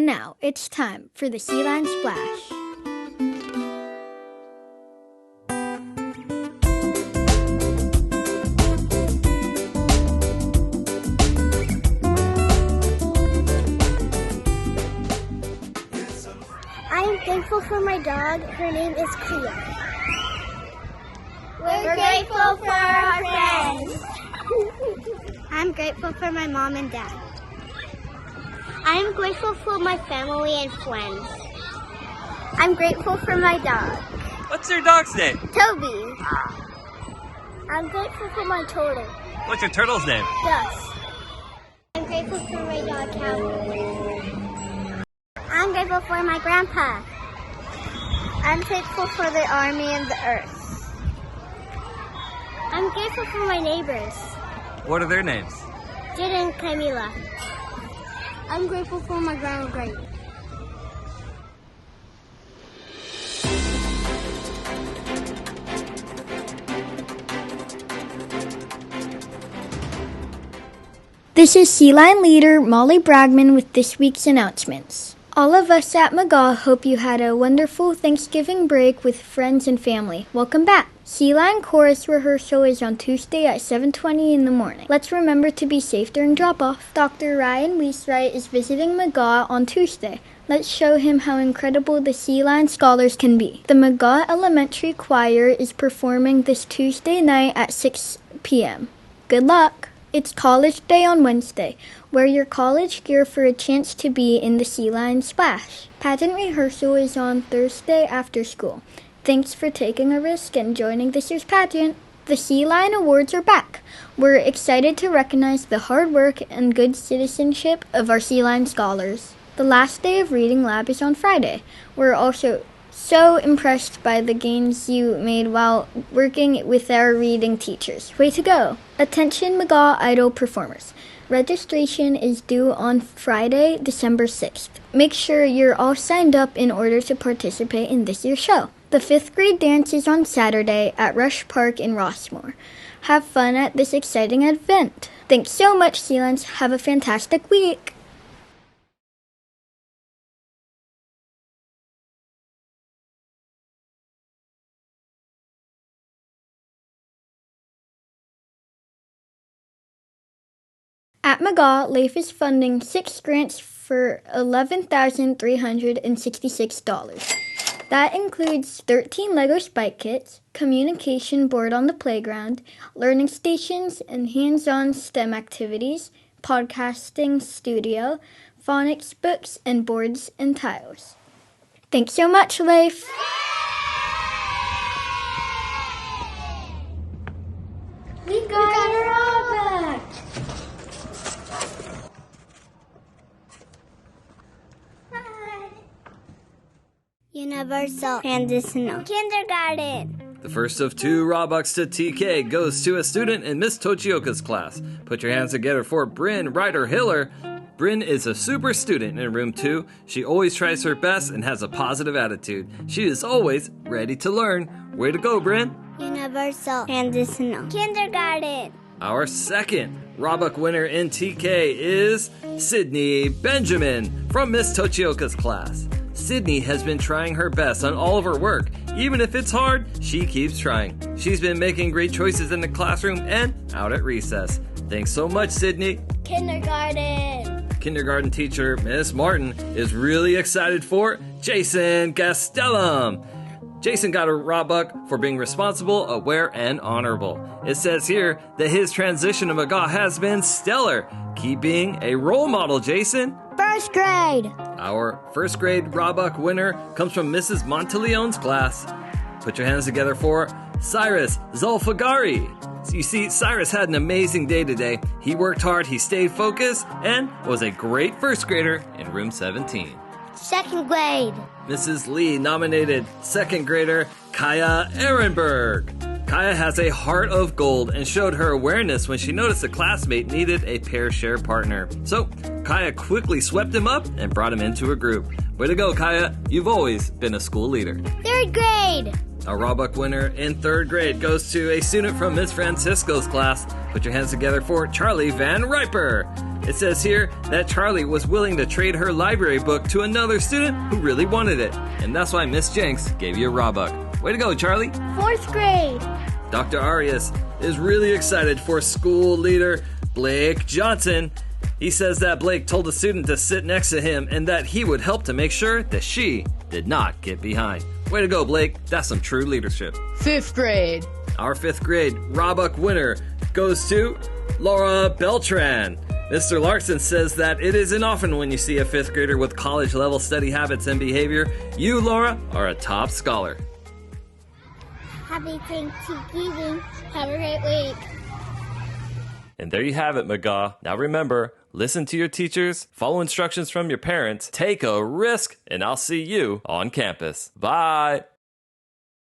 And now, it's time for the Sea Lion Splash. I'm thankful for my dog. Her name is Cleo. We're grateful for our friends. I'm grateful for my mom and dad. I'm grateful for my family and friends. I'm grateful for my dog. What's your dog's name? Toby. I'm grateful for my turtle. What's your turtle's name? Gus. I'm grateful for my dog, Calvin. I'm grateful for my grandpa. I'm grateful for the army and the earth. I'm grateful for my neighbors. What are their names? Jid and Camila. I'm grateful for my grandma Grace. This is Sea Lion leader Molly Bragman with this week's announcements. All of us at McGaw hope you had a wonderful Thanksgiving break with friends and family. Welcome back. Sea Lion Chorus rehearsal is on Tuesday at 7:20 in the morning. Let's remember to be safe during drop-off. Dr. Ryan Weiswright is visiting McGaw on Tuesday. Let's show him how incredible the Sea Lion scholars can be. The McGaw Elementary Choir is performing this Tuesday night at 6 p.m. Good luck! It's College Day on Wednesday. Wear your college gear for a chance to be in the Sea Lion Splash. Pageant rehearsal is on Thursday after school. Thanks for taking a risk and joining this year's pageant. The Sea Lion Awards are back. We're excited to recognize the hard work and good citizenship of our Sea Lion scholars. The last day of Reading Lab is on Friday. We're also so impressed by the gains you made while working with our reading teachers. Way to go! Attention McGaw Idol performers. Registration is due on Friday, December 6th. Make sure you're all signed up in order to participate in this year's show. The 5th grade dance is on Saturday at Rush Park in Rossmore. Have fun at this exciting event. Thanks so much, Sea Lions. Have a fantastic week. At McGaw, LAIF is funding 6 grants for $11,366. That includes 13 Lego Spike Kits, communication board on the playground, learning stations and hands-on STEM activities, podcasting studio, phonics books, and boards and tiles. Thanks so much, LAIF! We got it all back! Universal Transitional Kindergarten. The first of 2 Robux to TK goes to a student in Miss Tochioka's class. Put your hands together for Bryn Ryder Hiller. Bryn is a super student in room 2. She always tries her best and has a positive attitude. She is always ready to learn. Way to go, Bryn. Universal Transitional Kindergarten. Our second Robux winner in TK is Sydney Benjamin from Miss Tochioka's class. Sydney has been trying her best on all of her work. Even if it's hard, she keeps trying. She's been making great choices in the classroom and out at recess. Thanks so much, Sydney. Kindergarten. Kindergarten teacher Miss Martin is really excited for Jason Gastelum. Jason got a Robux for being responsible, aware, and honorable. It says here that his transition to McGaw has been stellar. Keep being a role model, Jason. First grade. Our first grade Robux winner comes from Mrs. Monteleone's class. Put your hands together for Cyrus Zolfagari. You see, Cyrus had an amazing day today. He worked hard, he stayed focused, and was a great first grader in room 17. Second grade. Mrs. Lee nominated second grader Kaya Ehrenberg. Kaya has a heart of gold and showed her awareness when she noticed a classmate needed a pair share partner. So Kaya quickly swept him up and brought him into a group. Way to go, Kaya. You've always been a school leader. Third grade. Our Robux winner in third grade goes to a student from Miss Francisco's class. Put your hands together for Charlie Van Riper. It says here that Charlie was willing to trade her library book to another student who really wanted it. And that's why Miss Jenks gave you a raw buck. Way to go, Charlie. 4th grade. Dr. Arias is really excited for school leader Blake Johnson. He says that Blake told the student to sit next to him and that he would help to make sure that she did not get behind. Way to go, Blake. That's some true leadership. 5th grade. Our 5th grade Roebuck winner goes to Laura Beltran. Mr. Larson says that it isn't often when you see a 5th grader with college-level study habits and behavior. You, Laura, are a top scholar. Happy Thanksgiving. Have a great week. And there you have it, McGaw. Now remember, listen to your teachers, follow instructions from your parents, take a risk, and I'll see you on campus. Bye!